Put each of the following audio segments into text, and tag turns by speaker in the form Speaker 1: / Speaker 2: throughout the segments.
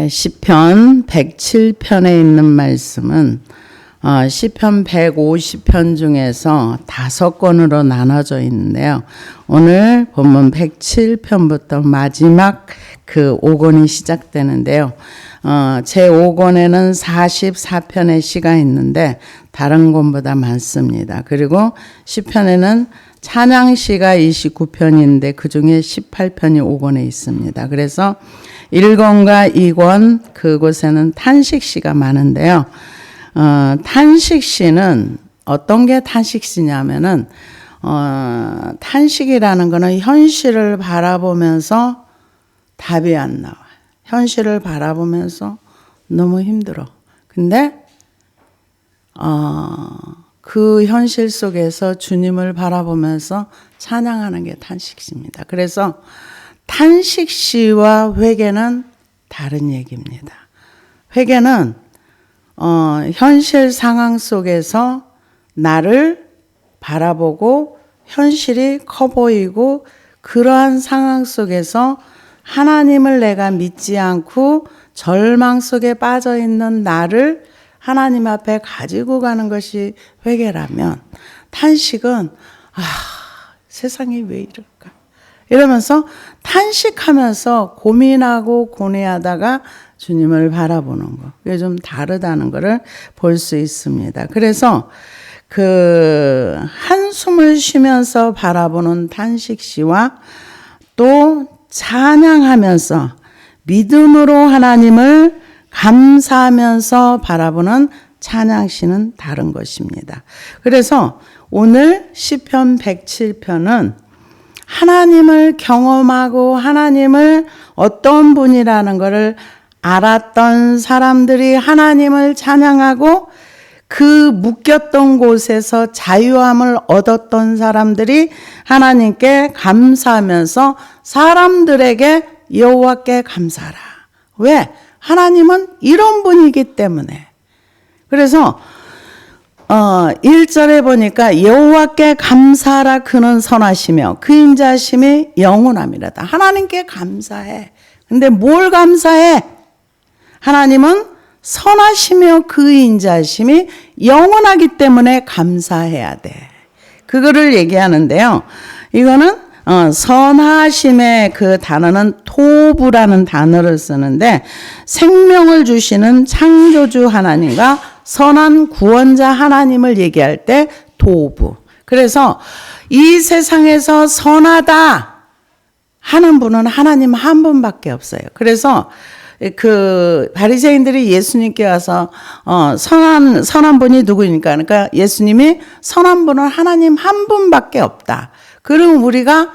Speaker 1: 시편 107편에 있는 말씀은 시편 150편 중에서 5권으로 나눠져 있는데요. 오늘 본문 107편부터 마지막 그 5권이 시작되는데요. 제 5권에는 44편의 시가 있는데 다른 권보다 많습니다. 그리고 시편에는 찬양시가 29편인데 그 중에 18편이 5권에 있습니다. 그래서 1권과 2권 그곳에는 탄식시가 많은데요. 탄식시는 어떤 게 탄식시냐면은 탄식이라는 거는 현실을 바라보면서 답이 안 나와. 현실을 바라보면서 너무 힘들어. 근데 그 현실 속에서 주님을 바라보면서 찬양하는 게 탄식시입니다. 그래서 탄식시와 회개는 다른 얘기입니다. 회개는 현실 상황 속에서 나를 바라보고 현실이 커 보이고 그러한 상황 속에서 하나님을 내가 믿지 않고 절망 속에 빠져 있는 나를 하나님 앞에 가지고 가는 것이 회개라면, 탄식은 세상이 왜 이럴까 이러면서 탄식하면서 고민하고 고뇌하다가 주님을 바라보는 거, 그게 좀 다르다는 것을 볼 수 있습니다. 그래서 그 한숨을 쉬면서 바라보는 탄식시와 또 찬양하면서 믿음으로 하나님을 감사하면서 바라보는 찬양시는 다른 것입니다. 그래서 오늘 시편 107편은 하나님을 경험하고 하나님을 어떤 분이라는 것을 알았던 사람들이 하나님을 찬양하고 그 묶였던 곳에서 자유함을 얻었던 사람들이 하나님께 감사하면서 사람들에게 여호와께 감사하라. 왜? 하나님은 이런 분이기 때문에. 그래서 1절에 보니까 여호와께 감사하라. 그는 선하시며 그 인자심이 영원함이라다. 하나님께 감사해. 근데 뭘 감사해? 하나님은 선하시며 그 인자심이 영원하기 때문에 감사해야 돼. 그거를 얘기하는데요. 이거는 선하심의 그 단어는 토부라는 단어를 쓰는데 생명을 주시는 창조주 하나님과 선한 구원자 하나님을 얘기할 때 토부. 그래서 이 세상에서 선하다 하는 분은 하나님 한 분밖에 없어요. 그래서 그 바리새인들이 예수님께 와서 선한 분이 누구니까, 그러니까 예수님이 선한 분은 하나님 한 분밖에 없다. 그럼 우리가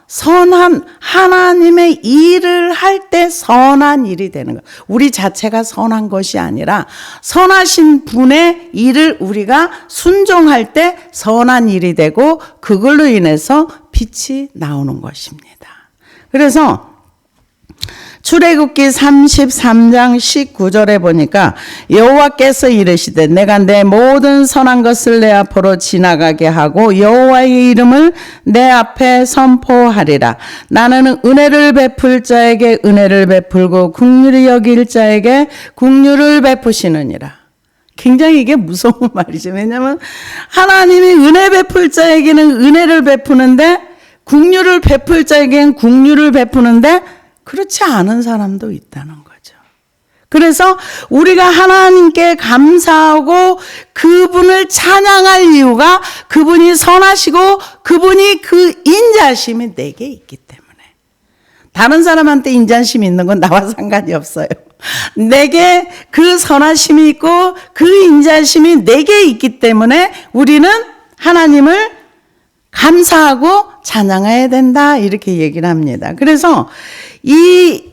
Speaker 1: 선한 하나님의 일을 할 때 선한 일이 되는 거예요. 우리 자체가 선한 것이 아니라 선하신 분의 일을 우리가 순종할 때 선한 일이 되고 그걸로 인해서 빛이 나오는 것입니다. 그래서 출애굽기 33장 19절에 보니까 여호와께서 이르시되 내가 내 모든 선한 것을 내 앞으로 지나가게 하고 여호와의 이름을 내 앞에 선포하리라. 나는 은혜를 베풀 자에게 은혜를 베풀고 긍휼히 여길 자에게 긍휼을 베푸시느니라. 굉장히 이게 무서운 말이죠. 왜냐하면 하나님이 은혜 베풀 자에게는 은혜를 베푸는데 긍휼을 베풀 자에게는 긍휼을 베푸는데 그렇지 않은 사람도 있다는 거죠. 그래서 우리가 하나님께 감사하고 그분을 찬양할 이유가 그분이 선하시고 그분이 그 인자심이 내게 있기 때문에. 다른 사람한테 인자심이 있는 건 나와 상관이 없어요. 내게 그 선하심이 있고 그 인자심이 내게 있기 때문에 우리는 하나님을 감사하고 찬양해야 된다, 이렇게 얘기를 합니다. 그래서 이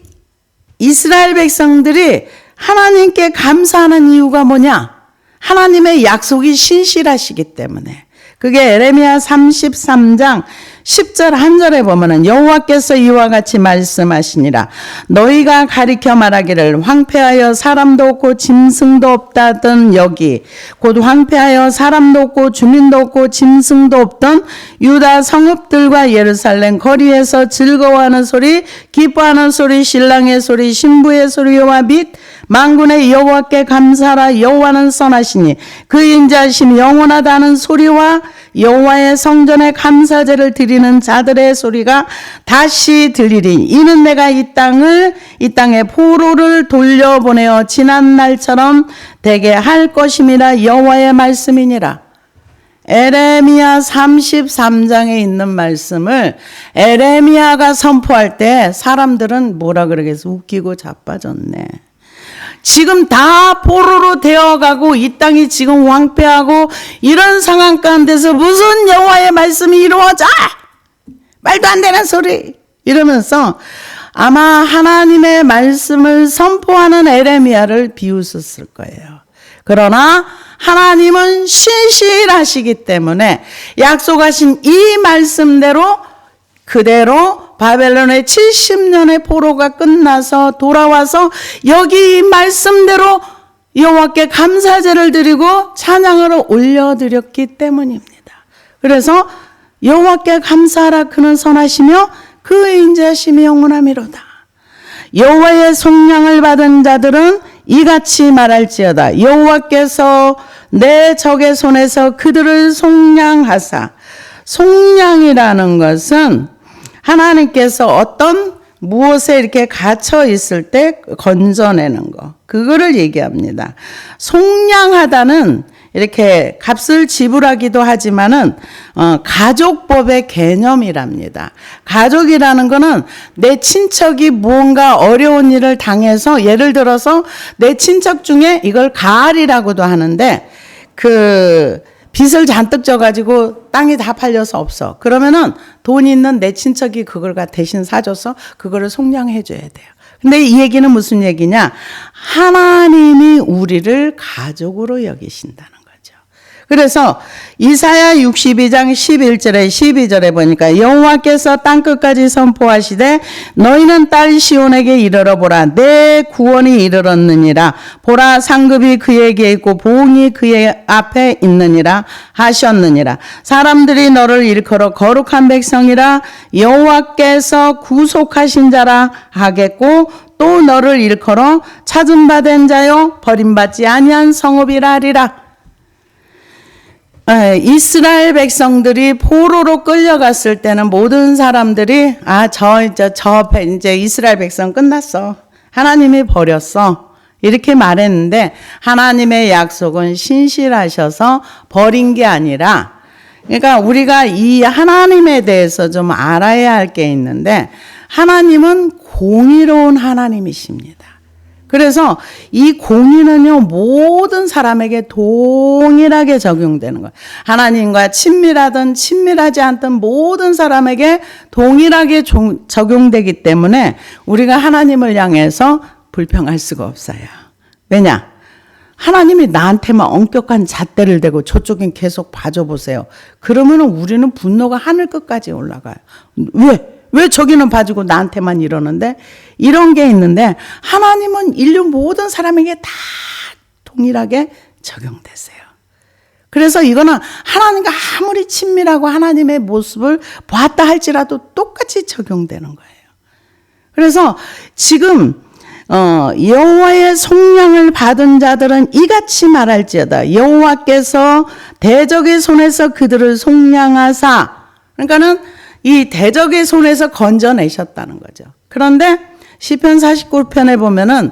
Speaker 1: 이스라엘 백성들이 하나님께 감사하는 이유가 뭐냐? 하나님의 약속이 신실하시기 때문에. 그게 에레미야 33장 10절 한 절에 보면은 여호와께서 이와 같이 말씀하시니라. 너희가 가리켜 말하기를 황폐하여 사람도 없고 짐승도 없다던 여기 곧 황폐하여 사람도 없고 주민도 없고 짐승도 없던 유다 성읍들과 예루살렘 거리에서 즐거워하는 소리 기뻐하는 소리 신랑의 소리 신부의 소리와 및 만군의 여호와께 감사하라. 여호와는 선하시니 그 인자하심이 영원하다는 소리와 여호와의 성전에 감사제를 드리는 자들의 소리가 다시 들리리. 이는 내가 이 땅에 포로를 돌려보내어 지난 날처럼 되게 할 것임이라. 여호와의 말씀이니라. 에레미야 33장에 있는 말씀을 에레미야가 선포할 때 사람들은 뭐라 그러겠어? 웃기고 자빠졌네. 지금 다 포로로 되어가고 이 땅이 지금 황폐하고 이런 상황 가운데서 무슨 여호와의 말씀이 이루어져? 말도 안 되는 소리 이러면서 아마 하나님의 말씀을 선포하는 에레미야를 비웃었을 거예요. 그러나 하나님은 신실하시기 때문에 약속하신 이 말씀대로 그대로 바벨론의 70년의 포로가 끝나서 돌아와서 여기 이 말씀대로 여호와께 감사제를 드리고 찬양을 올려드렸기 때문입니다. 그래서 여호와께 감사하라. 그는 선하시며 그 인자심이 영원하미로다. 여호와의 속량을 받은 자들은 이같이 말할지어다. 여호와께서 내 적의 손에서 그들을 속량하사. 속량이라는 것은 하나님께서 어떤 무엇에 이렇게 갇혀 있을 때 건져내는 거, 그거를 얘기합니다. 속량하다는 이렇게 값을 지불하기도 하지만은 가족법의 개념이랍니다. 가족이라는 거는 내 친척이 무언가 어려운 일을 당해서 예를 들어서 내 친척 중에 이걸 가을이라고도 하는데 그 빚을 잔뜩 져가지고 땅이 다 팔려서 없어. 그러면은 돈 있는 내 친척이 그걸 대신 사줘서 그거를 속량해줘야 돼요. 근데 이 얘기는 무슨 얘기냐? 하나님이 우리를 가족으로 여기신다는 거죠. 그래서 이사야 62장 11절에 12절에 보니까 여호와께서 땅끝까지 선포하시되 너희는 딸 시온에게 이르러 보라. 내 구원이 이르렀느니라. 보라 상급이 그에게 있고 보응이 그의 앞에 있느니라 하셨느니라. 사람들이 너를 일컬어 거룩한 백성이라 여호와께서 구속하신 자라 하겠고 또 너를 일컬어 찾은 바 된 자요 버림받지 아니한 성읍이라 하리라. 이스라엘 백성들이 포로로 끌려갔을 때는 모든 사람들이 이제 이스라엘 백성 끝났어. 하나님이 버렸어. 이렇게 말했는데 하나님의 약속은 신실하셔서 버린 게 아니라 그러니까 우리가 이 하나님에 대해서 좀 알아야 할 게 있는데 하나님은 공의로운 하나님이십니다. 그래서 이 공의는요 모든 사람에게 동일하게 적용되는 거예요. 하나님과 친밀하든 친밀하지 않든 모든 사람에게 동일하게 적용되기 때문에 우리가 하나님을 향해서 불평할 수가 없어요. 왜냐? 하나님이 나한테만 엄격한 잣대를 대고 저쪽엔 계속 봐줘보세요. 그러면 우리는 분노가 하늘 끝까지 올라가요. 왜 저기는 봐주고 나한테만 이러는데? 이런 게 있는데 하나님은 인류 모든 사람에게 다 동일하게 적용되세요. 그래서 이거는 하나님과 아무리 친밀하고 하나님의 모습을 보았다 할지라도 똑같이 적용되는 거예요. 그래서 지금 여호와의 속량을 받은 자들은 이같이 말할지어다. 여호와께서 대적의 손에서 그들을 속량하사. 그러니까는 이 대적의 손에서 건져내셨다는 거죠. 그런데 시편 49편에 보면은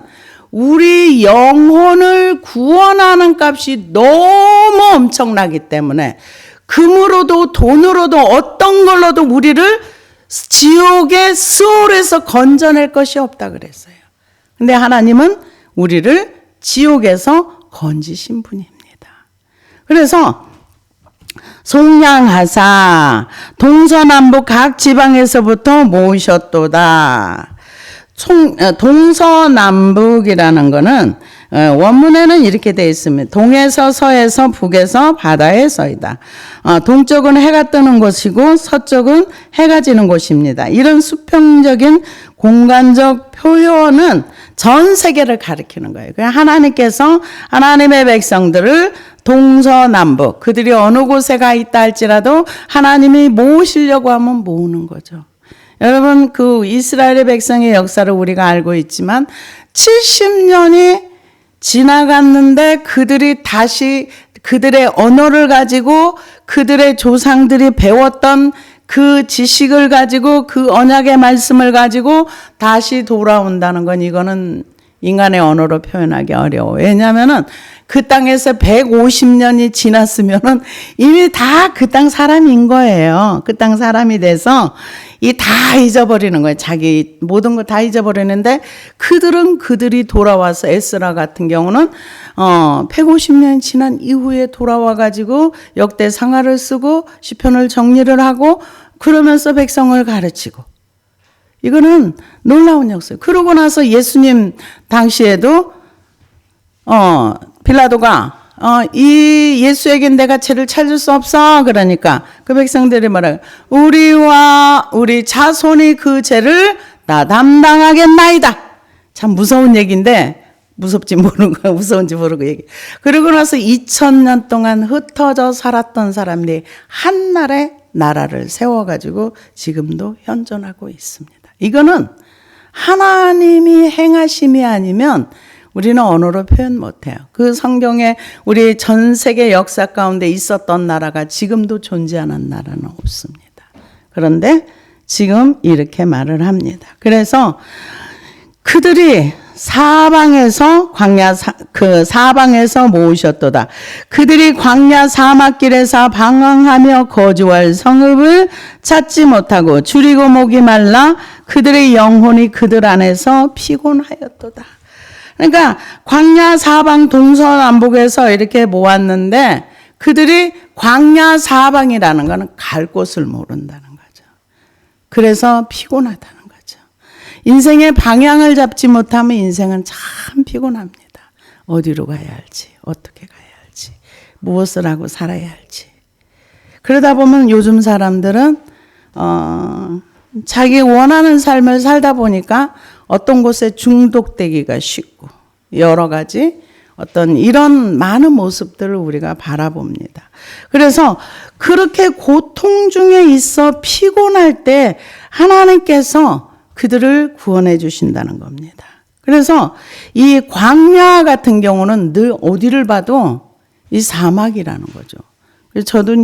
Speaker 1: 우리 영혼을 구원하는 값이 너무 엄청나기 때문에 금으로도 돈으로도 어떤 걸로도 우리를 지옥의 수월에서 건져낼 것이 없다 그랬어요. 근데 하나님은 우리를 지옥에서 건지신 분입니다. 그래서 속량하사 동서남북 각 지방에서부터 모으셨도다. 동서남북이라는 거는 원문에는 이렇게 되어 있습니다. 동에서 서에서 북에서 바다에서이다. 동쪽은 해가 뜨는 곳이고 서쪽은 해가 지는 곳입니다. 이런 수평적인 공간적 표현은 전 세계를 가리키는 거예요. 그냥 하나님께서 하나님의 백성들을 동서남북 그들이 어느 곳에 가 있다 할지라도 하나님이 모으시려고 하면 모으는 거죠. 여러분 그 이스라엘의 백성의 역사를 우리가 알고 있지만 70년이 지나갔는데 그들이 다시 그들의 언어를 가지고 그들의 조상들이 배웠던 그 지식을 가지고 그 언약의 말씀을 가지고 다시 돌아온다는 건 이거는 인간의 언어로 표현하기 어려워. 왜냐하면은 그 땅에서 150년이 지났으면은 이미 다 그 땅 사람인 거예요. 그 땅 사람이 돼서 이 다 잊어버리는 거예요. 자기 모든 거 다 잊어버리는데 그들은 그들이 돌아와서 에스라 같은 경우는 150년 지난 이후에 돌아와 가지고 역대상하를 쓰고 시편을 정리를 하고 그러면서 백성을 가르치고 이거는 놀라운 역사예요. 그러고 나서 예수님 당시에도 빌라도가 이 예수에겐 내가 죄를 찾을 수 없어. 그러니까 그 백성들이 말해요. 우리와 우리 자손이 그 죄를 다 담당하겠나이다. 참 무서운 얘기인데 무섭지 모르고 무서운지 모르고 얘기. 그러고 나서 2000년 동안 흩어져 살았던 사람들이 한날에 나라를 세워가지고 지금도 현존하고 있습니다. 이거는 하나님이 행하심이 아니면 우리는 언어로 표현 못해요. 그 성경에 우리 전 세계 역사 가운데 있었던 나라가 지금도 존재하는 나라는 없습니다. 그런데 지금 이렇게 말을 합니다. 그래서 그들이 사방에서 사방에서 모으셨도다. 그들이 광야 사막길에서 방황하며 거주할 성읍을 찾지 못하고 줄이고 목이 말라 그들의 영혼이 그들 안에서 피곤하였도다. 그러니까 광야 사방 동서남북에서 이렇게 모았는데 그들이 광야 사방이라는 것은 갈 곳을 모른다는 거죠. 그래서 피곤하다는 거죠. 인생의 방향을 잡지 못하면 인생은 참 피곤합니다. 어디로 가야 할지, 어떻게 가야 할지, 무엇을 하고 살아야 할지. 그러다 보면 요즘 사람들은 자기 원하는 삶을 살다 보니까 어떤 곳에 중독되기가 쉽고 여러 가지 어떤 이런 많은 모습들을 우리가 바라봅니다. 그래서 그렇게 고통 중에 있어 피곤할 때 하나님께서 그들을 구원해 주신다는 겁니다. 그래서 이 광야 같은 경우는 늘 어디를 봐도 이 사막이라는 거죠. 그래서 저도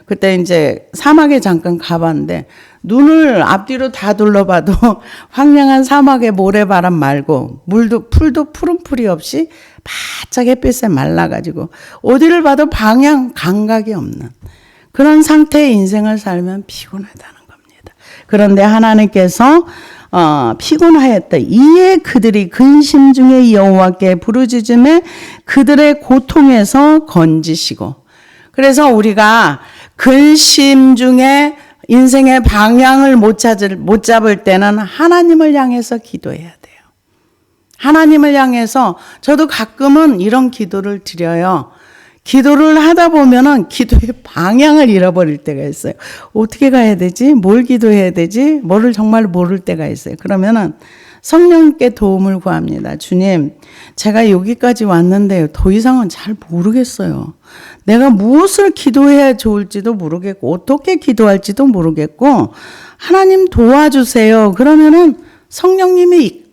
Speaker 1: 그때 사막에 잠깐 가봤는데 눈을 앞뒤로 다 둘러봐도 황량한 사막의 모래바람 말고 풀도 푸른 풀이 없이 바짝 햇빛에 말라가지고 어디를 봐도 방향 감각이 없는 그런 상태의 인생을 살면 피곤하다는 겁니다. 그런데 하나님께서 피곤하였다. 이에 그들이 근심 중에 여호와께 부르짖음에 그들의 고통에서 건지시고. 그래서 우리가 근심 중에 인생의 방향을 못 잡을 때는 하나님을 향해서 기도해야 돼요. 하나님을 향해서 저도 가끔은 이런 기도를 드려요. 기도를 하다 보면은 기도의 방향을 잃어버릴 때가 있어요. 어떻게 가야 되지? 뭘 기도해야 되지? 뭐를 정말 모를 때가 있어요. 그러면은 성령께 도움을 구합니다. 주님, 제가 여기까지 왔는데 더 이상은 잘 모르겠어요. 내가 무엇을 기도해야 좋을지도 모르겠고 어떻게 기도할지도 모르겠고 하나님 도와주세요. 그러면은 성령님의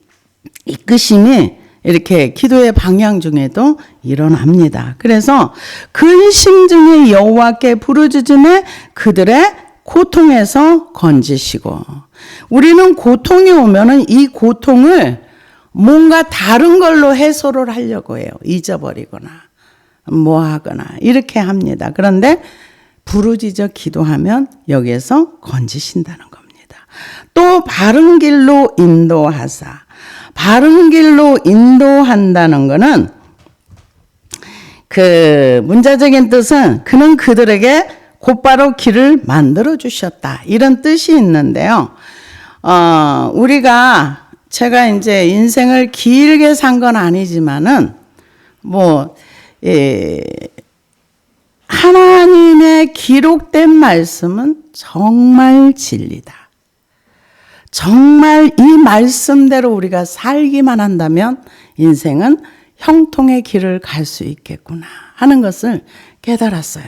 Speaker 1: 이끄심이 이렇게 기도의 방향 중에도 일어납니다. 그래서 근심 중에 여호와께 부르짖음에 그들의 고통에서 건지시고 우리는 고통이 오면은 이 고통을 뭔가 다른 걸로 해소를 하려고 해요. 잊어버리거나 뭐 하거나 이렇게 합니다. 그런데 부르짖어 기도하면 여기에서 건지신다는 겁니다. 또 바른 길로 인도하사. 바른 길로 인도한다는 것은 그 문자적인 뜻은 그는 그들에게 곧바로 길을 만들어 주셨다. 이런 뜻이 있는데요. 제가 인생을 길게 산 건 아니지만은 하나님의 기록된 말씀은 정말 진리다. 정말 이 말씀대로 우리가 살기만 한다면 인생은 형통의 길을 갈 수 있겠구나 하는 것을 깨달았어요.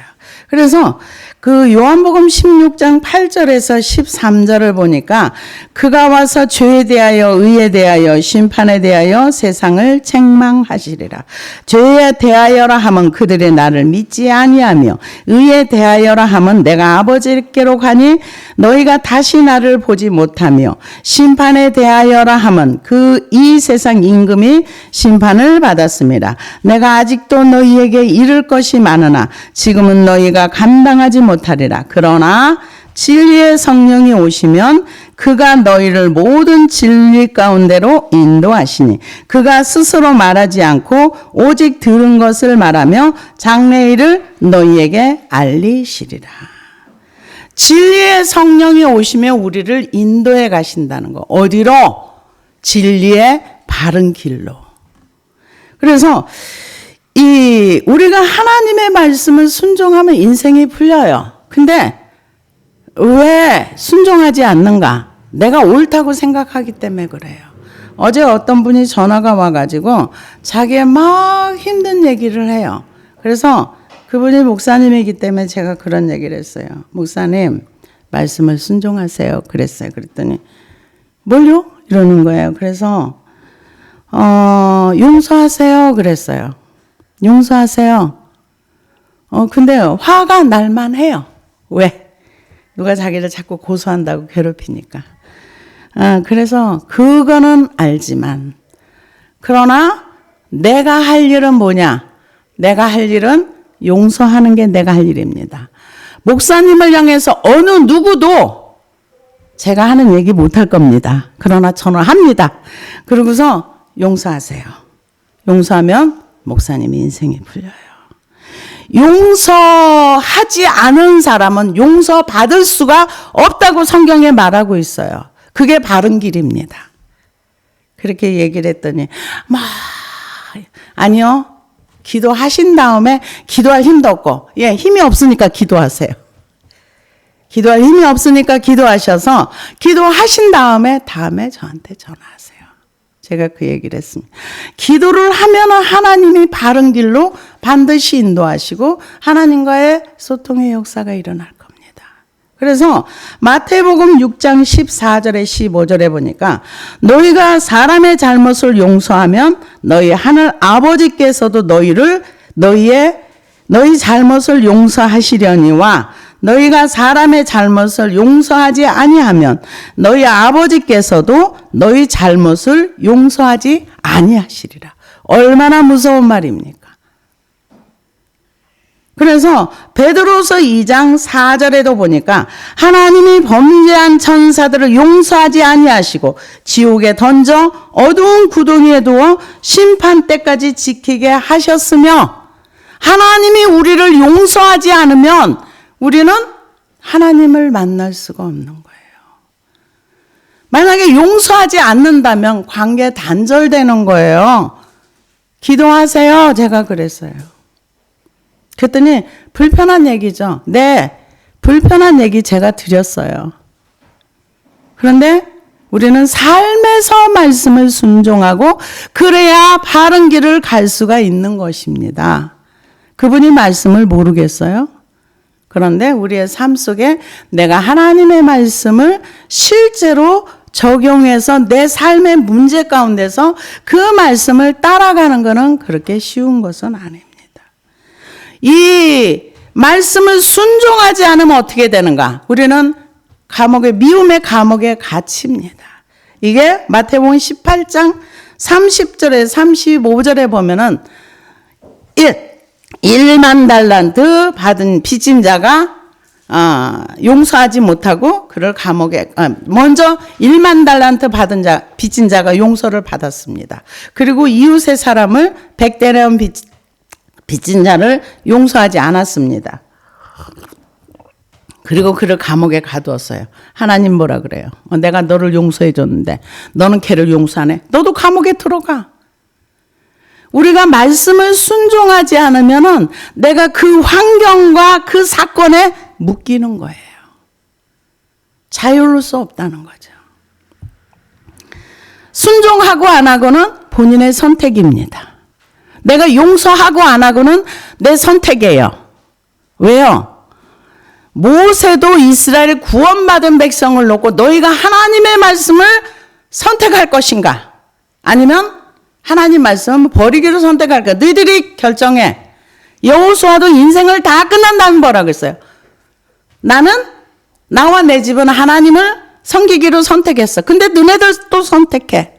Speaker 1: 그래서 그 요한복음 16장 8절에서 13절을 보니까 그가 와서 죄에 대하여 의에 대하여 심판에 대하여 세상을 책망하시리라. 죄에 대하여라 하면 그들이 나를 믿지 아니하며 의에 대하여라 하면 내가 아버지께로 가니 너희가 다시 나를 보지 못하며 심판에 대하여라 하면 이 세상 임금이 심판을 받았습니다. 내가 아직도 너희에게 이를 것이 많으나 지금은 너희가 감당하지 못하리라. 그러나 진리의 성령이 오시면 그가 너희를 모든 진리 가운데로 인도하시니 그가 스스로 말하지 않고 오직 들은 것을 말하며 장래일을 너희에게 알리시리라. 진리의 성령이 오시면 우리를 인도해 가신다는 거. 어디로? 진리의 바른 길로. 그래서 우리가 하나님의 말씀을 순종하면 인생이 풀려요. 근데 왜 순종하지 않는가? 내가 옳다고 생각하기 때문에 그래요. 어제 어떤 분이 전화가 와가지고 자기의 막 힘든 얘기를 해요. 그래서 그분이 목사님이기 때문에 제가 그런 얘기를 했어요. 목사님, 말씀을 순종하세요. 그랬어요. 그랬더니 뭘요? 이러는 거예요. 그래서 용서하세요. 그랬어요. 용서하세요. 근데 화가 날만 해요. 왜? 누가 자기를 자꾸 고소한다고 괴롭히니까. 그래서 그거는 알지만 그러나 내가 할 일은 뭐냐? 내가 할 일은 용서하는 게 내가 할 일입니다. 목사님을 향해서 어느 누구도 제가 하는 얘기 못할 겁니다. 그러나 저는 합니다. 그러고서 용서하세요. 용서하면 목사님의 인생이 풀려요. 용서하지 않은 사람은 용서받을 수가 없다고 성경에 말하고 있어요. 그게 바른 길입니다. 그렇게 얘기를 했더니 아니요. 기도하신 다음에 기도할 힘도 없고 힘이 없으니까 기도하세요. 기도할 힘이 없으니까 기도하셔서 기도하신 다음에 저한테 전화하세요. 제가 그 얘기를 했습니다. 기도를 하면은 하나님이 바른 길로 반드시 인도하시고 하나님과의 소통의 역사가 일어날 겁니다. 그래서 마태복음 6장 14절에 15절에 보니까 너희가 사람의 잘못을 용서하면 너희 하늘 아버지께서도 너희 잘못을 용서하시려니와 너희가 사람의 잘못을 용서하지 아니하면 너희 아버지께서도 너희 잘못을 용서하지 아니하시리라. 얼마나 무서운 말입니까? 그래서 베드로서 2장 4절에도 보니까 하나님이 범죄한 천사들을 용서하지 아니하시고 지옥에 던져 어두운 구덩이에 두어 심판 때까지 지키게 하셨으며 하나님이 우리를 용서하지 않으면 우리는 하나님을 만날 수가 없는 거예요. 만약에 용서하지 않는다면 관계 단절되는 거예요. 기도하세요. 제가 그랬어요. 그랬더니 불편한 얘기죠. 네, 불편한 얘기 제가 드렸어요. 그런데 우리는 삶에서 말씀을 순종하고 그래야 바른 길을 갈 수가 있는 것입니다. 그분이 말씀을 모르겠어요? 그런데 우리의 삶 속에 내가 하나님의 말씀을 실제로 적용해서 내 삶의 문제 가운데서 그 말씀을 따라가는 것은 그렇게 쉬운 것은 아닙니다. 이 말씀을 순종하지 않으면 어떻게 되는가? 우리는 미움의 감옥에 갇힙니다. 이게 마태복음 18장 30절에 35절에 보면은 1만 달란트 받은 빚진 자가 용서하지 못하고 그를 감옥에 먼저 1만 달란트 받은 빚진 자가 용서를 받았습니다. 그리고 이웃의 사람을 100데나리온 빚진 자를 용서하지 않았습니다. 그리고 그를 감옥에 가두었어요. 하나님 뭐라 그래요? 내가 너를 용서해 줬는데 너는 걔를 용서 안 해? 너도 감옥에 들어가. 우리가 말씀을 순종하지 않으면은 내가 그 환경과 그 사건에 묶이는 거예요. 자유로울 수 없다는 거죠. 순종하고 안 하고는 본인의 선택입니다. 내가 용서하고 안 하고는 내 선택이에요. 왜요? 모세도 이스라엘 구원받은 백성을 놓고 너희가 하나님의 말씀을 선택할 것인가? 아니면 하나님 말씀을 버리기로 선택할까? 너희들이 결정해. 여호수아도 인생을 다 끝난 다음에 뭐라 그랬어요? 나는 나와 내 집은 하나님을 섬기기로 선택했어. 근데 너네들도 선택해.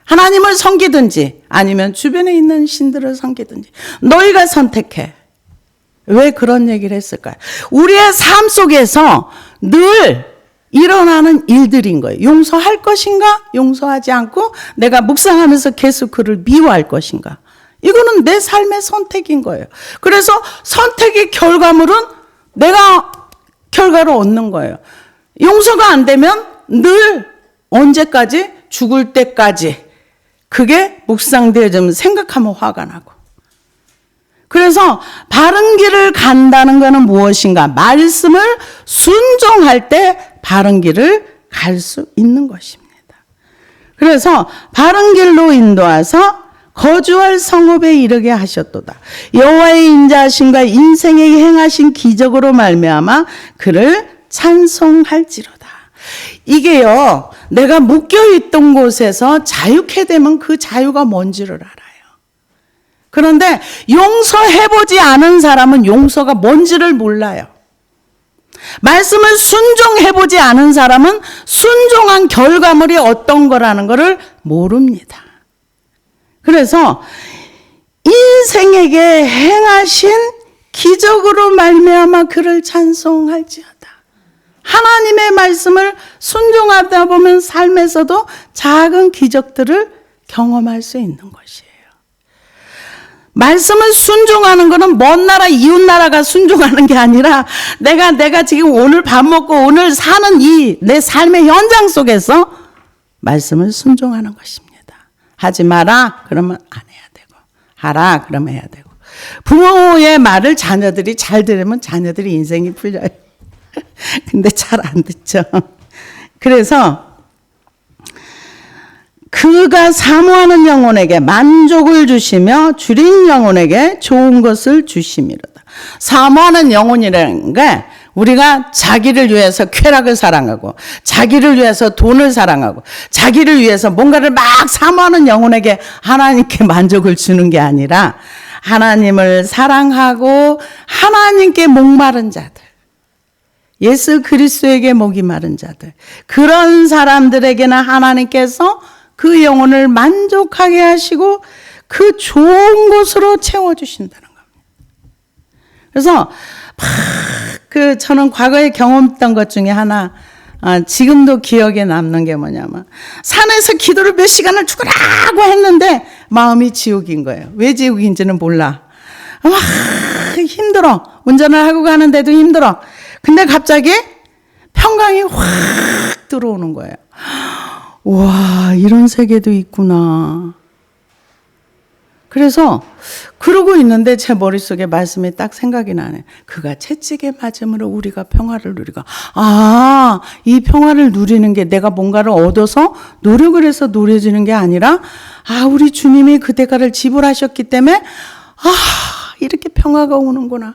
Speaker 1: 하나님을 섬기든지 아니면 주변에 있는 신들을 섬기든지 너희가 선택해. 왜 그런 얘기를 했을까요? 우리의 삶 속에서 늘 일어나는 일들인 거예요. 용서할 것인가? 용서하지 않고 내가 묵상하면서 계속 그를 미워할 것인가? 이거는 내 삶의 선택인 거예요. 그래서 선택의 결과물은 내가 결과를 얻는 거예요. 용서가 안 되면 늘 언제까지? 죽을 때까지 그게 묵상되어지면 생각하면 화가 나고. 그래서 바른 길을 간다는 것은 무엇인가? 말씀을 순종할 때 바른 길을 갈 수 있는 것입니다. 그래서 바른 길로 인도하서 거주할 성읍에 이르게 하셨도다. 여호와의 인자하심과 인생에 행하신 기적으로 말미암아 그를 찬송할지로다. 이게요, 내가 묶여있던 곳에서 자유케 되면 그 자유가 뭔지를 알아요. 그런데 용서해보지 않은 사람은 용서가 뭔지를 몰라요. 말씀을 순종해보지 않은 사람은 순종한 결과물이 어떤 거라는 것을 모릅니다. 그래서 인생에게 행하신 기적으로 말미암아 그를 찬송할지어다. 하나님의 말씀을 순종하다 보면 삶에서도 작은 기적들을 경험할 수 있는 것이에요. 말씀을 순종하는 것은 먼 나라 이웃 나라가 순종하는 게 아니라 내가 지금 오늘 밥 먹고 오늘 사는 이 내 삶의 현장 속에서 말씀을 순종하는 것입니다. 하지 마라 그러면 안 해야 되고, 하라 그러면 해야 되고, 부모의 말을 자녀들이 잘 들으면 자녀들이 인생이 풀려요. 근데 잘 안 듣죠. 그래서 그가 사모하는 영혼에게 만족을 주시며 줄인 영혼에게 좋은 것을 주심이로다. 사모하는 영혼이라는 게 우리가 자기를 위해서 쾌락을 사랑하고 자기를 위해서 돈을 사랑하고 자기를 위해서 뭔가를 막 사모하는 영혼에게 하나님께 만족을 주는 게 아니라 하나님을 사랑하고 하나님께 목마른 자들, 예수 그리스도에게 목이 마른 자들, 그런 사람들에게는 하나님께서 그 영혼을 만족하게 하시고 그 좋은 곳으로 채워주신다는 겁니다. 그래서 저는 과거에 경험했던 것 중에 하나, 지금도 기억에 남는 게 뭐냐면 산에서 기도를 몇 시간을 죽으라고 했는데 마음이 지옥인 거예요. 왜 지옥인지는 몰라. 힘들어. 운전을 하고 가는데도 힘들어. 근데 갑자기 평강이 확 들어오는 거예요. 와, 이런 세계도 있구나. 그래서 그러고 있는데 제 머릿속에 말씀이 딱 생각이 나네. 그가 채찍에 맞음으로 우리가 평화를 누리고. 아, 이 평화를 누리는 게 내가 뭔가를 얻어서 노력을 해서 누려지는 게 아니라, 아, 우리 주님이 그 대가를 지불하셨기 때문에, 아, 이렇게 평화가 오는구나.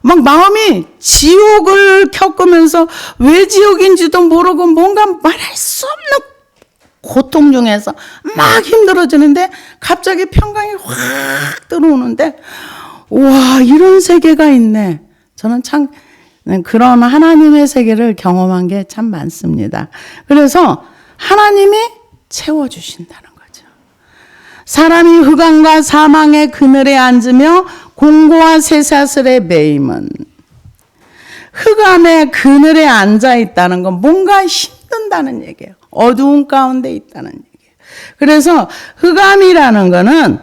Speaker 1: 막 마음이 지옥을 겪으면서 왜 지옥인지도 모르고 뭔가 말할 수 없는 고통 중에서 막 힘들어지는데 갑자기 평강이 확 들어오는데, 와, 이런 세계가 있네. 저는 참 그런 하나님의 세계를 경험한 게 참 많습니다. 그래서 하나님이 채워주신다는 거죠. 사람이 흑암과 사망의 그늘에 앉으며 공고와 쇠사슬에 매임은, 흑암의 그늘에 앉아 있다는 건 뭔가 힘든다는 얘기예요. 어두운 가운데 있다는 얘기예요. 그래서 흑암이라는 거는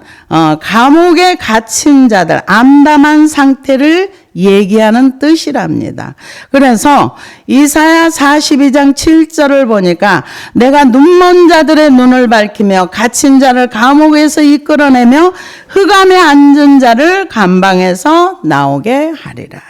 Speaker 1: 감옥에 갇힌 자들, 암담한 상태를 얘기하는 뜻이랍니다. 그래서 이사야 42장 7절을 보니까 내가 눈먼 자들의 눈을 밝히며 갇힌 자를 감옥에서 이끌어내며 흑암에 앉은 자를 감방에서 나오게 하리라.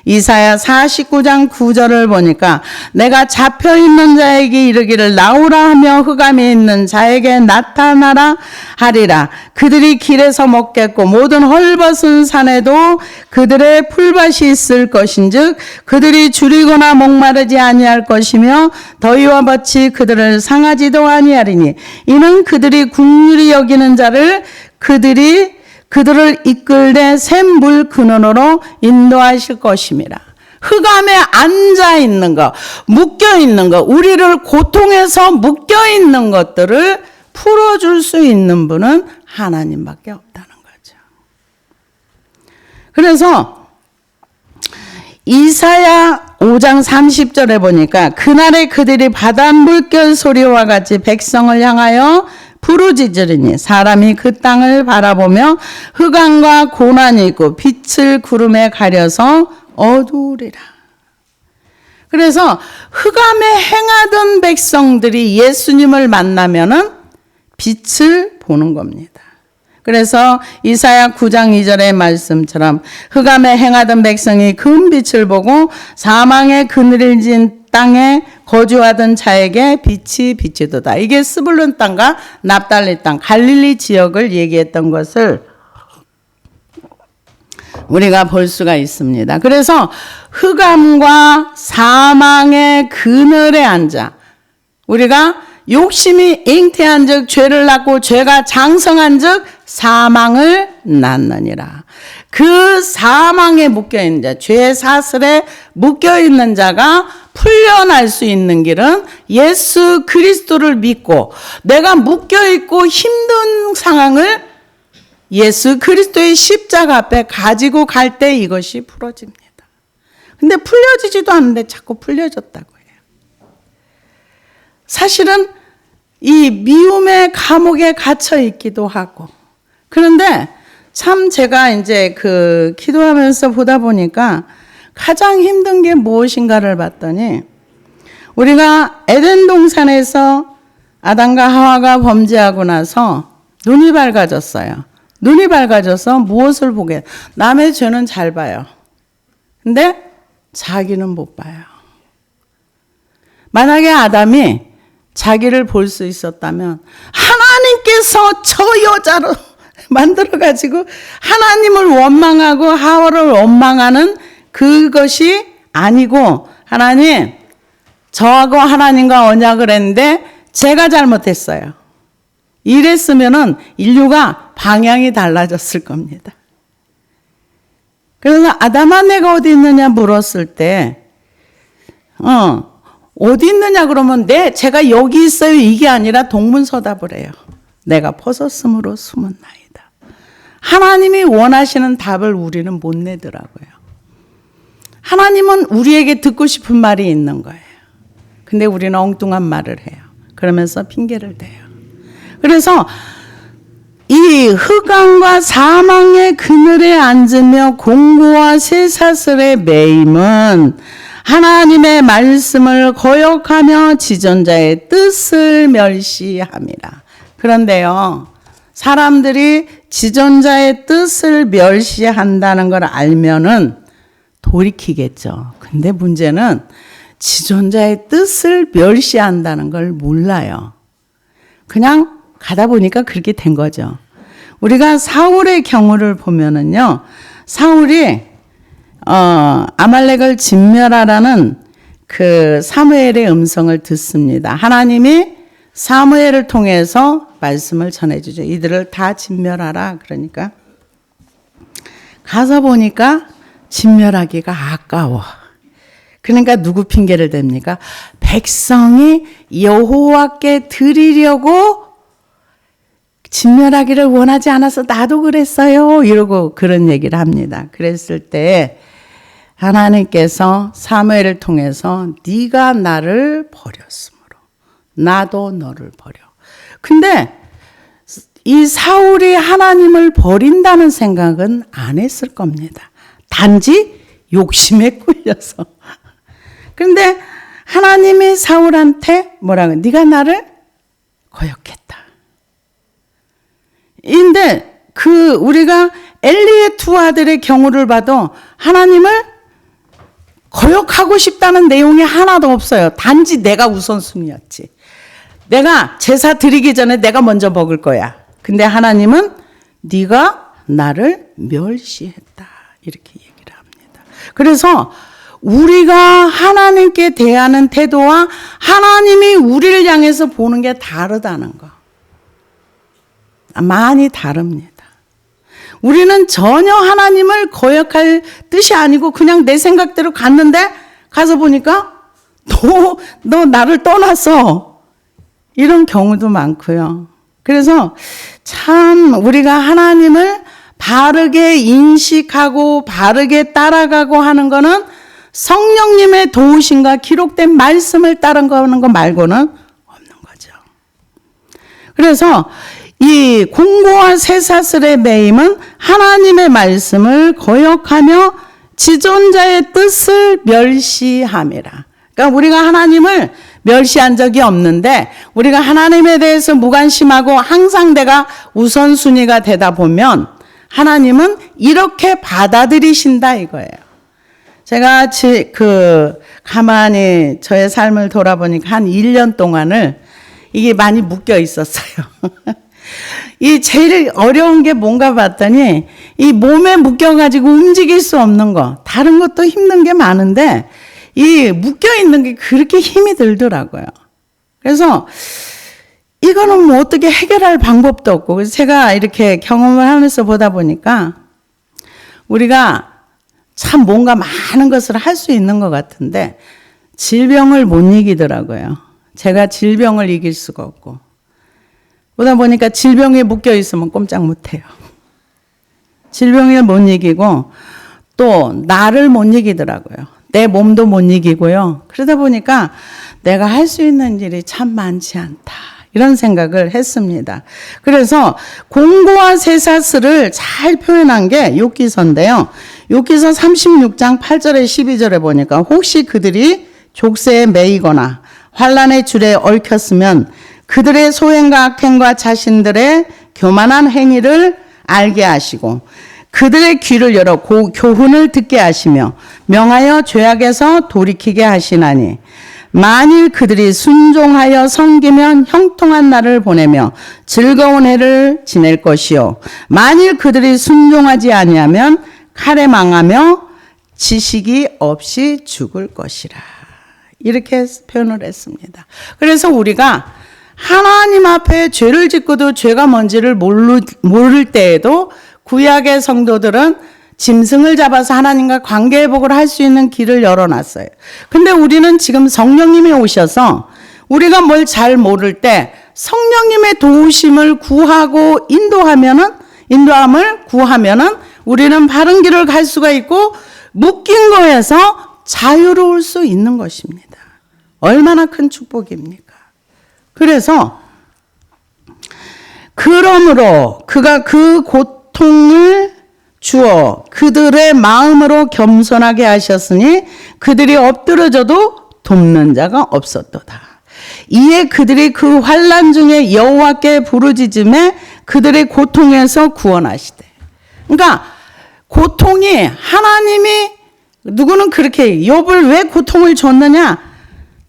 Speaker 1: 이사야 49장 9절을 보니까 내가 잡혀있는 자에게 이르기를 나오라 하며 흑암에 있는 자에게 나타나라 하리라. 그들이 길에서 먹겠고 모든 헐벗은 산에도 그들의 풀밭이 있을 것인즉 그들이 줄이거나 목마르지 아니할 것이며 더위와 벗이 그들을 상하지도 아니하리니 이는 그들이 긍휼히 여기는 자를 그들을 이끌되 샘물 근원으로 인도하실 것임이라. 흑암에 앉아 있는 것, 묶여 있는 것, 우리를 고통에서 묶여 있는 것들을 풀어줄 수 있는 분은 하나님밖에 없다는 거죠. 그래서 이사야 5장 30절에 보니까 그날에 그들이 바다 물결 소리와 같이 백성을 향하여 부르짖으리니 사람이 그 땅을 바라보며 흑암과 고난이 있고 빛을 구름에 가려서 어두우리라. 그래서 흑암에 행하던 백성들이 예수님을 만나면은 빛을 보는 겁니다. 그래서 이사야 9장 2절의 말씀처럼 흑암에 행하던 백성이 큰 빛을 보고 사망의 그늘을 진 땅에 거주하던 자에게 빛이 비치도다. 이게 스불론 땅과 납달리 땅, 갈릴리 지역을 얘기했던 것을 우리가 볼 수가 있습니다. 그래서 흑암과 사망의 그늘에 앉아 우리가 욕심이 잉태한 즉 죄를 낳고 죄가 장성한 즉 사망을 낳느니라. 그 사망에 묶여있는 자, 죄의 사슬에 묶여있는 자가 풀려날 수 있는 길은 예수 그리스도를 믿고 내가 묶여있고 힘든 상황을 예수 그리스도의 십자가 앞에 가지고 갈 때 이것이 풀어집니다. 근데 풀려지지도 않는데 자꾸 풀려졌다고 해요. 사실은 이 미움의 감옥에 갇혀 있기도 하고 그런데 참 제가 이제 기도하면서 보다 보니까 가장 힘든 게 무엇인가를 봤더니 우리가 에덴 동산에서 아담과 하와가 범죄하고 나서 눈이 밝아졌어요. 눈이 밝아져서 무엇을 보게? 남의 죄는 잘 봐요. 근데 자기는 못 봐요. 만약에 아담이 자기를 볼 수 있었다면 하나님께서 저 여자로 만들어가지고 하나님을 원망하고 하와를 원망하는 그것이 아니고 하나님 저하고 하나님과 언약을 했는데 제가 잘못했어요. 이랬으면은 인류가 방향이 달라졌을 겁니다. 그래서 아담아 내가 어디 있느냐 물었을 때 어디 있느냐 그러면 제가 여기 있어요 이게 아니라 동문서답을 해요. 내가 벗었으므로 숨었나이다. 하나님이 원하시는 답을 우리는 못 내더라고요. 하나님은 우리에게 듣고 싶은 말이 있는 거예요. 근데 우리는 엉뚱한 말을 해요. 그러면서 핑계를 대요. 그래서 이 흑암과 사망의 그늘에 앉으며 공고와 쇠사슬에 매임은 하나님의 말씀을 거역하며 지존자의 뜻을 멸시함이라. 그런데요, 사람들이 지존자의 뜻을 멸시한다는 걸 알면은 돌이키겠죠. 근데 문제는 지존자의 뜻을 멸시한다는 걸 몰라요. 그냥 가다 보니까 그렇게 된 거죠. 우리가 사울의 경우를 보면은요, 사울이 아말렉을 진멸하라는 그 사무엘의 음성을 듣습니다. 하나님이 사무엘을 통해서 말씀을 전해주죠. 이들을 다 진멸하라. 그러니까 가서 보니까 진멸하기가 아까워. 그러니까 누구 핑계를 댑니까? 백성이 여호와께 드리려고 진멸하기를 원하지 않아서 나도 그랬어요. 이러고 그런 얘기를 합니다. 그랬을 때 하나님께서 사무엘을 통해서 네가 나를 버렸으므로 나도 너를 버려. 근데 이 사울이 하나님을 버린다는 생각은 안 했을 겁니다. 단지 욕심에 꿀려서. 그런데 하나님이 사울한테 뭐라고? 네가 나를 거역했다. 근데 우리가 엘리의 두 아들의 경우를 봐도 하나님을 거역하고 싶다는 내용이 하나도 없어요. 단지 내가 우선순위였지. 내가 제사 드리기 전에 내가 먼저 먹을 거야. 근데 하나님은 네가 나를 멸시했다. 이렇게 얘기를 합니다. 그래서 우리가 하나님께 대하는 태도와 하나님이 우리를 향해서 보는 게 다르다는 거. 많이 다릅니다. 우리는 전혀 하나님을 거역할 뜻이 아니고 그냥 내 생각대로 갔는데 가서 보니까 너 나를 떠났어. 이런 경우도 많고요. 그래서 참 우리가 하나님을 바르게 인식하고 바르게 따라가고 하는 거는 성령님의 도우심과 기록된 말씀을 따라가는 거 말고는 없는 거죠. 그래서 이 공고와 쇠사슬의 매임은 하나님의 말씀을 거역하며 지존자의 뜻을 멸시함이라. 그러니까 우리가 하나님을 멸시한 적이 없는데 우리가 하나님에 대해서 무관심하고 항상 내가 우선순위가 되다 보면 하나님은 이렇게 받아들이신다 이거예요. 제가 가만히 저의 삶을 돌아보니까 한 1년 동안을 이게 많이 묶여 있었어요. 이 제일 어려운 게 뭔가 봤더니 이 몸에 묶여가지고 움직일 수 없는 거, 다른 것도 힘든 게 많은데 이 묶여 있는 게 그렇게 힘이 들더라고요. 그래서 이거는 뭐 어떻게 해결할 방법도 없고, 그래서 제가 이렇게 경험을 하면서 보다 보니까 우리가 참 뭔가 많은 것을 할 수 있는 것 같은데 질병을 못 이기더라고요. 제가 질병을 이길 수가 없고. 보다 보니까 질병에 묶여 있으면 꼼짝 못해요. 질병을 못 이기고 또 나를 못 이기더라고요. 내 몸도 못 이기고요. 그러다 보니까 내가 할 수 있는 일이 참 많지 않다. 이런 생각을 했습니다. 그래서 공고와 쇠사슬을 잘 표현한 게 욥기서인데요. 욥기서 36장 8절에 12절에 보니까 혹시 그들이 족쇄에 매이거나 환난의 줄에 얽혔으면 그들의 소행과 악행과 자신들의 교만한 행위를 알게 하시고 그들의 귀를 열어 교훈을 듣게 하시며 명하여 죄악에서 돌이키게 하시나니 만일 그들이 순종하여 섬기면 형통한 날을 보내며 즐거운 해를 지낼 것이요 만일 그들이 순종하지 아니하면 칼에 망하며 지식이 없이 죽을 것이라. 이렇게 표현을 했습니다. 그래서 우리가 하나님 앞에 죄를 짓고도 죄가 뭔지를 모를 때에도 구약의 성도들은 짐승을 잡아서 하나님과 관계 회복을 할 수 있는 길을 열어놨어요. 근데 우리는 지금 성령님이 오셔서 우리가 뭘 잘 모를 때 성령님의 도우심을 구하고 인도함을 구하면은 우리는 바른 길을 갈 수가 있고 묶인 거에서 자유로울 수 있는 것입니다. 얼마나 큰 축복입니까? 그래서 그러므로 그가 그 고통을 주어 그들의 마음으로 겸손하게 하셨으니 그들이 엎드러져도 돕는 자가 없었도다. 이에 그들이 그 환난 중에 여호와께 부르짖음에 그들의 고통에서 구원하시되. 그러니까 고통이 하나님이 누구는 그렇게 욥을 왜 고통을 줬느냐?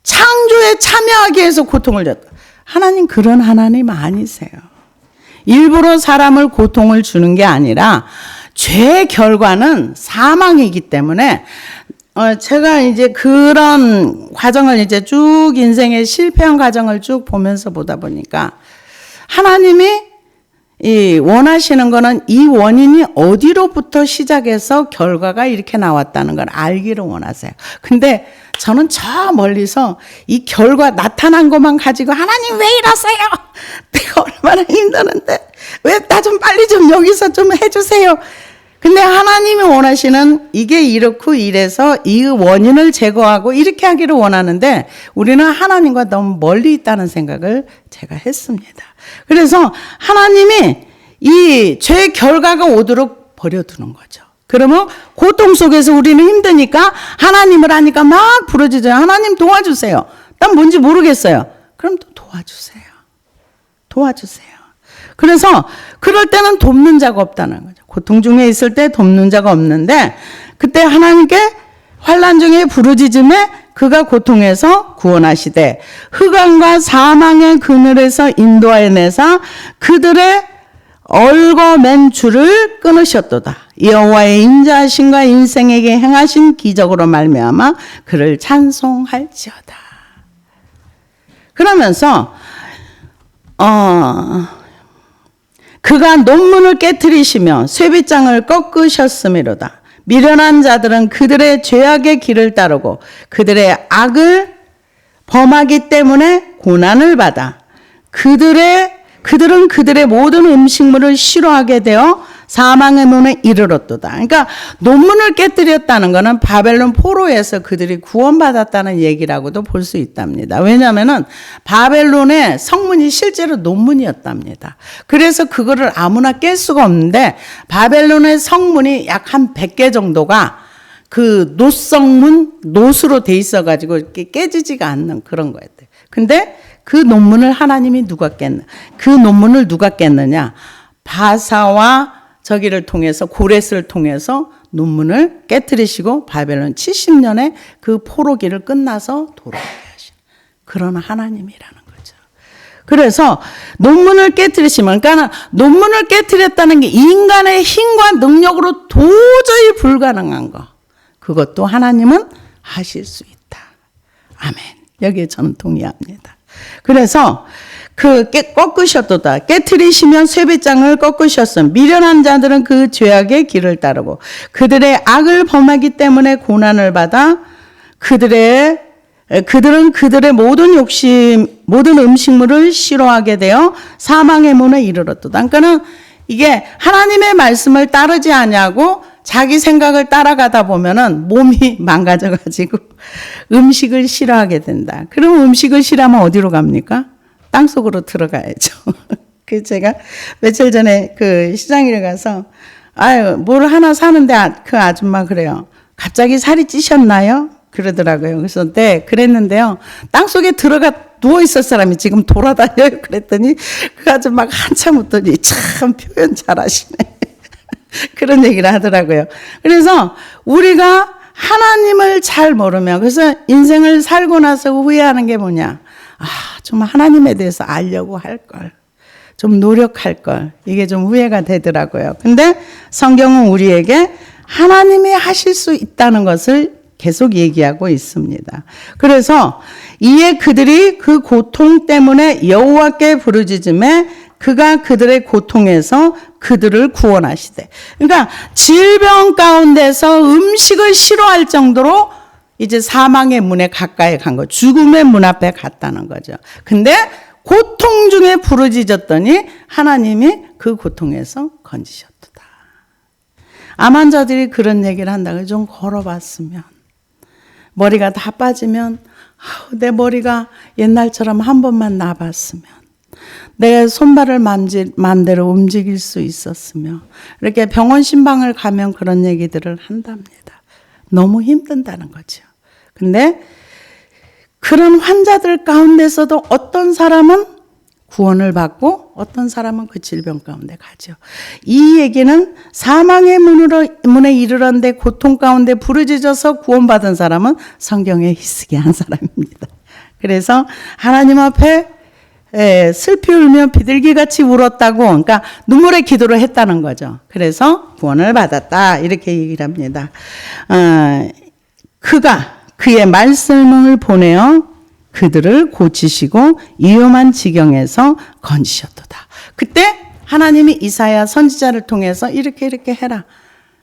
Speaker 1: 창조에 참여하기 위해서 고통을 줬다. 하나님 그런 하나님 아니세요. 일부러 사람을 고통을 주는 게 아니라 죄의 결과는 사망이기 때문에 제가 이제 그런 과정을 이제 쭉 인생의 실패한 과정을 쭉 보면서 보다 보니까 하나님이 이 원하시는 거는 이 원인이 어디로부터 시작해서 결과가 이렇게 나왔다는 걸 알기를 원하세요. 근데 저는 저 멀리서 이 결과 나타난 것만 가지고 하나님 왜 이러세요? 내가 얼마나 힘드는데 왜 나 좀 빨리 좀 여기서 좀 해주세요. 근데 하나님이 원하시는 이게 이렇고 이래서 이 원인을 제거하고 이렇게 하기를 원하는데 우리는 하나님과 너무 멀리 있다는 생각을 제가 했습니다. 그래서 하나님이 이 죄의 결과가 오도록 버려두는 거죠. 그러면 고통 속에서 우리는 힘드니까 하나님을 하니까 막 부르짖어요. 하나님 도와주세요. 난 뭔지 모르겠어요. 그럼 또 도와주세요. 도와주세요. 그래서 그럴 때는 돕는 자가 없다는 거죠. 고통 중에 있을 때 돕는 자가 없는데 그때 하나님께 환난 중에 부르짖음에 그가 고통에서 구원하시되 흑암과 사망의 그늘에서 인도하여내사 그들의 얽어맨 줄을 끊으셨도다. 여호와의 인자하심과 인생에게 행하신 기적으로 말미암아 그를 찬송할지어다. 그러면서 그가 논문을 깨뜨리시며 쇠빗장을 꺾으셨음이로다. 미련한 자들은 그들의 죄악의 길을 따르고 그들의 악을 범하기 때문에 고난을 받아 그들은 그들의 모든 음식물을 싫어하게 되어 사망의 문에 이르렀도다. 그러니까 논문을 깨뜨렸다는 것은 바벨론 포로에서 그들이 구원받았다는 얘기라고도 볼 수 있답니다. 왜냐하면 바벨론의 성문이 실제로 논문이었답니다. 그래서 그거를 아무나 깰 수가 없는데 바벨론의 성문이 약 한 100개 정도가 그 노성문, 노수로 돼 있어가지고 이렇게 깨지지가 않는 그런 거였대요. 근데 그 논문을 하나님이 그 논문을 누가 깼느냐? 바사와 저기를 통해서 고레스를 통해서 논문을 깨뜨리시고 바벨론 70년에 그 포로기를 끝나서 돌아오게 하신 그런 하나님이라는 거죠. 그래서 논문을 깨뜨리시면, 그러니까 논문을 깨뜨렸다는 게 인간의 힘과 능력으로 도저히 불가능한 거. 그것도 하나님은 하실 수 있다. 아멘. 여기에 저는 동의합니다. 그래서 꺾으셨도다. 깨트리시면 쇠빗장을 꺾으셨음. 미련한 자들은 그 죄악의 길을 따르고 그들의 악을 범하기 때문에 고난을 받아 그들은 그들의 모든 음식물을 싫어하게 되어 사망의 문에 이르렀도다. 그러니까는 이게 하나님의 말씀을 따르지 않냐고 자기 생각을 따라가다 보면은 몸이 망가져가지고 음식을 싫어하게 된다. 그럼 음식을 싫어하면 어디로 갑니까? 땅속으로 들어가야죠. 그 제가 며칠 전에 그 시장에 가서 뭘 하나 사는데 그 아줌마 그래요. 갑자기 살이 찌셨나요? 그러더라고요. 그래서 네, 그랬는데요. 땅속에 들어가 누워 있을 사람이 지금 돌아다녀요. 그랬더니 그 아줌마가 한참 웃더니 참 표현 잘하시네. 그런 얘기를 하더라고요. 그래서 우리가 하나님을 잘 모르면, 그래서 인생을 살고 나서 후회하는 게 뭐냐? 좀 하나님에 대해서 알려고 할 걸. 좀 노력할 걸. 이게 좀 후회가 되더라고요. 근데 성경은 우리에게 하나님이 하실 수 있다는 것을 계속 얘기하고 있습니다. 그래서 이에 그들이 그 고통 때문에 여호와께 부르짖음에 그가 그들의 고통에서 그들을 구원하시되. 그러니까 질병 가운데서 음식을 싫어할 정도로 이제 사망의 문에 가까이 간 거, 죽음의 문 앞에 갔다는 거죠. 근데 고통 중에 부르짖었더니 하나님이 그 고통에서 건지셨도다. 암 환자들이 그런 얘기를 한다고 좀 걸어봤으면, 머리가 다 빠지면 내 머리가 옛날처럼 한 번만 나봤으면, 내 손발을 마음대로 움직일 수 있었으며, 이렇게 병원 신방을 가면 그런 얘기들을 한답니다. 너무 힘든다는 거죠. 근데 그런 환자들 가운데서도 어떤 사람은 구원을 받고 어떤 사람은 그 질병 가운데 가죠. 이 얘기는 사망의 문에 이르렀는데 고통 가운데 부르짖어서 구원받은 사람은 성경에 희스기한 사람입니다. 그래서 하나님 앞에 슬피 울며 비둘기같이 울었다고, 그러니까 눈물의 기도를 했다는 거죠. 그래서 구원을 받았다 이렇게 얘기를 합니다. 그가 그의 말씀을 보내어 그들을 고치시고 위험한 지경에서 건지셨도다. 그때 하나님이 이사야 선지자를 통해서 이렇게 해라.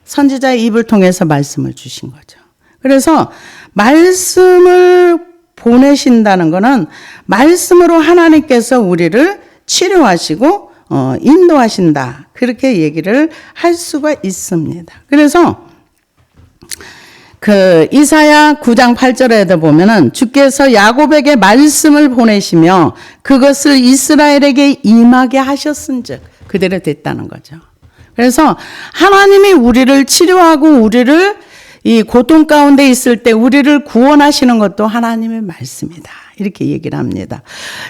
Speaker 1: 선지자의 입을 통해서 말씀을 주신 거죠. 그래서 말씀을 보내신다는 것은 말씀으로 하나님께서 우리를 치료하시고 인도하신다. 그렇게 얘기를 할 수가 있습니다. 그래서 그 이사야 9장 8절에도 보면은 주께서 야곱에게 말씀을 보내시며 그것을 이스라엘에게 임하게 하셨은즉 그대로 됐다는 거죠. 그래서 하나님이 우리를 치료하고 우리를 이 고통 가운데 있을 때 우리를 구원하시는 것도 하나님의 말씀이다. 이렇게 얘기를 합니다.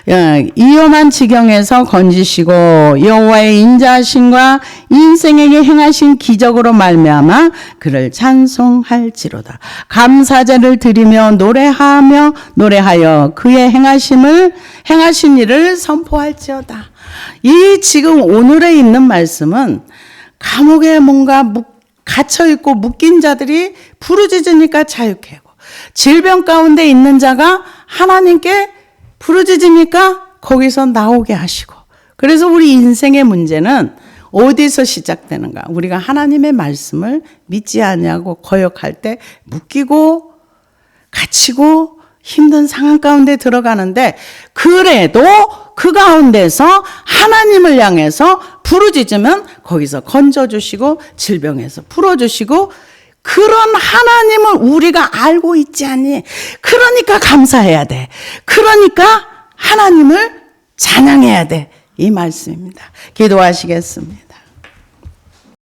Speaker 1: 위험한 지경에서 건지시고 여호와의 인자하심과 인생에게 행하신 기적으로 말미암아 그를 찬송할지로다. 감사제를 드리며 노래하여 그의 행하신 일을 선포할지어다. 이 지금 오늘에 있는 말씀은 감옥에 뭔가 갇혀있고 묶인 자들이 부르짖으니까 자유케 하고 질병 가운데 있는 자가 하나님께 부르짖으니까 거기서 나오게 하시고 그래서 우리 인생의 문제는 어디서 시작되는가? 우리가 하나님의 말씀을 믿지 않냐고 거역할 때 묶이고 갇히고 힘든 상황 가운데 들어가는데 그래도 그 가운데서 하나님을 향해서 부르짖으면 거기서 건져주시고 질병에서 풀어주시고 그런 하나님을 우리가 알고 있지 않니? 그러니까 감사해야 돼. 그러니까 하나님을 찬양해야 돼. 이 말씀입니다. 기도하시겠습니다.